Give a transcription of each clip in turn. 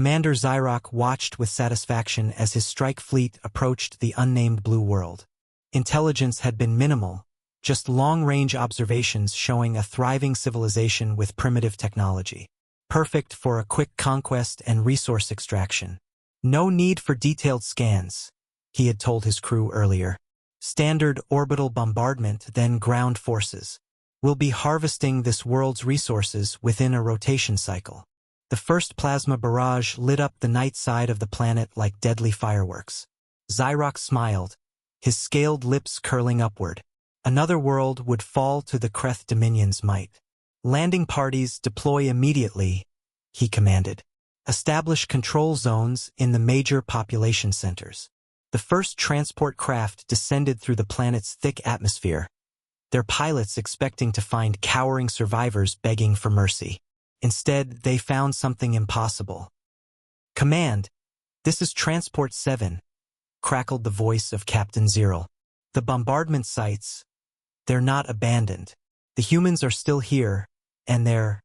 Commander Xyrock watched with satisfaction as his strike fleet approached the unnamed blue world. Intelligence had been minimal, just long-range observations showing a thriving civilization with primitive technology. Perfect for a quick conquest and resource extraction. No need for detailed scans, he had told his crew earlier. Standard orbital bombardment, then ground forces. We'll be harvesting this world's resources within a rotation cycle. The first plasma barrage lit up the night side of the planet like deadly fireworks. Xyrock smiled, his scaled lips curling upward. Another world would fall to the Kreth Dominion's might. Landing parties deploy immediately, he commanded. Establish control zones in the major population centers. The first transport craft descended through the planet's thick atmosphere, their pilots expecting to find cowering survivors begging for mercy. Instead, they found something impossible. "Command, this is Transport 7, crackled the voice of Captain Zyril. "The bombardment sites, they're not abandoned. The humans are still here, and their..."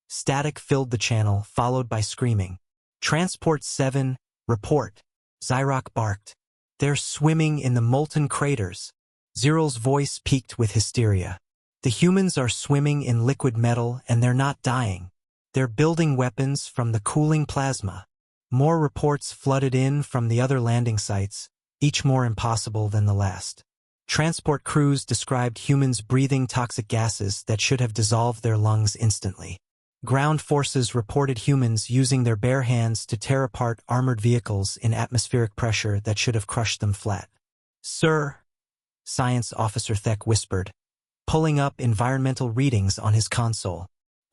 Static filled the channel, followed by screaming. "Transport 7, report," Xyrock barked. "They're swimming in the molten craters." Zyril's voice peaked with hysteria. "The humans are swimming in liquid metal, and they're not dying. They're building weapons from the cooling plasma." More reports flooded in from the other landing sites, each more impossible than the last. Transport crews described humans breathing toxic gases that should have dissolved their lungs instantly. Ground forces reported humans using their bare hands to tear apart armored vehicles in atmospheric pressure that should have crushed them flat. "Sir," Science Officer Thek whispered, pulling up environmental readings on his console.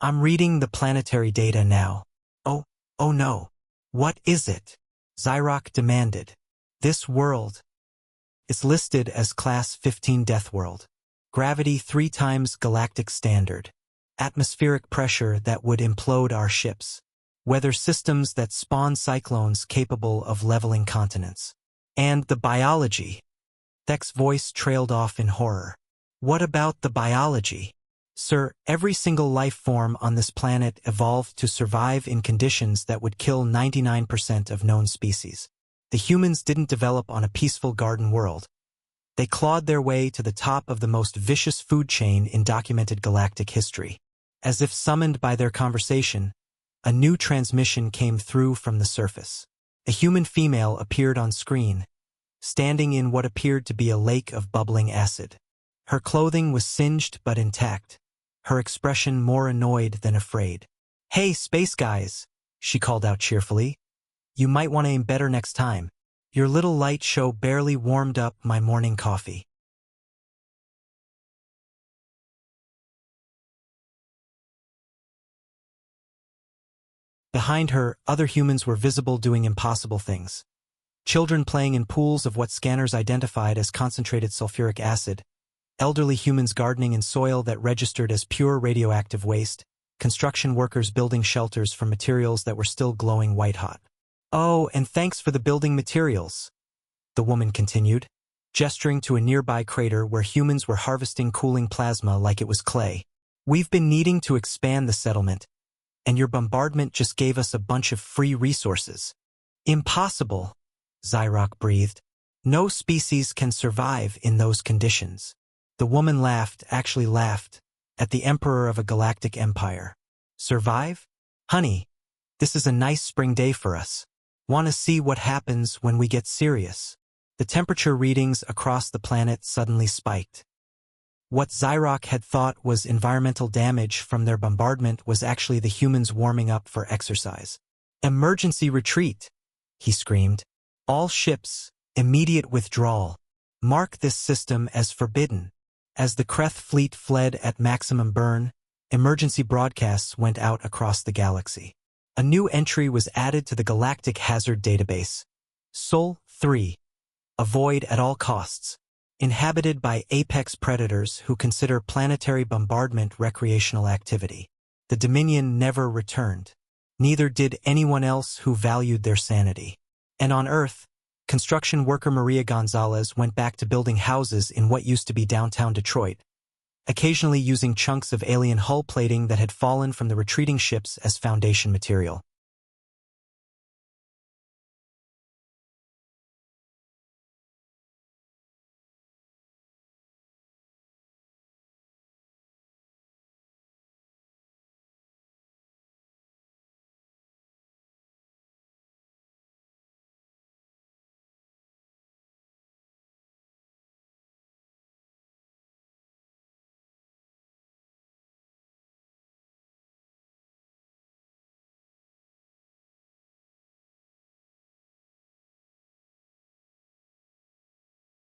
"I'm reading the planetary data now." Oh no. "What is it?" Xyrock demanded. "This world. It's listed as Class 15 Deathworld. Gravity 3 times galactic standard. Atmospheric pressure that would implode our ships. Weather systems that spawn cyclones capable of leveling continents. And the biology." Thek's voice trailed off in horror. "What about the biology?" "Sir, every single life form on this planet evolved to survive in conditions that would kill 99% of known species. The humans didn't develop on a peaceful garden world. They clawed their way to the top of the most vicious food chain in documented galactic history." As if summoned by their conversation, a new transmission came through from the surface. A human female appeared on screen, standing in what appeared to be a lake of bubbling acid. Her clothing was singed but intact, her expression more annoyed than afraid. "Hey, space guys," she called out cheerfully. "You might want to aim better next time. Your little light show barely warmed up my morning coffee." Behind her, other humans were visible doing impossible things. Children playing in pools of what scanners identified as concentrated sulfuric acid, elderly humans gardening in soil that registered as pure radioactive waste, construction workers building shelters from materials that were still glowing white-hot. "Oh, and thanks for the building materials," the woman continued, gesturing to a nearby crater where humans were harvesting cooling plasma like it was clay. "We've been needing to expand the settlement, and your bombardment just gave us a bunch of free resources." "Impossible," Xyrock breathed. "No species can survive in those conditions." The woman laughed, actually laughed, at the emperor of a galactic empire. "Survive? Honey, this is a nice spring day for us. Want to see what happens when we get serious?" The temperature readings across the planet suddenly spiked. What Xyrock had thought was environmental damage from their bombardment was actually the humans warming up for exercise. "Emergency retreat," he screamed. "All ships, immediate withdrawal. Mark this system as forbidden." As the Kreth fleet fled at maximum burn, emergency broadcasts went out across the galaxy. A new entry was added to the Galactic Hazard Database. Sol 3. Avoid at all costs. Inhabited by apex predators who consider planetary bombardment recreational activity. The Dominion never returned. Neither did anyone else who valued their sanity. And on Earth, construction worker Maria Gonzalez went back to building houses in what used to be downtown Detroit, occasionally using chunks of alien hull plating that had fallen from the retreating ships as foundation material.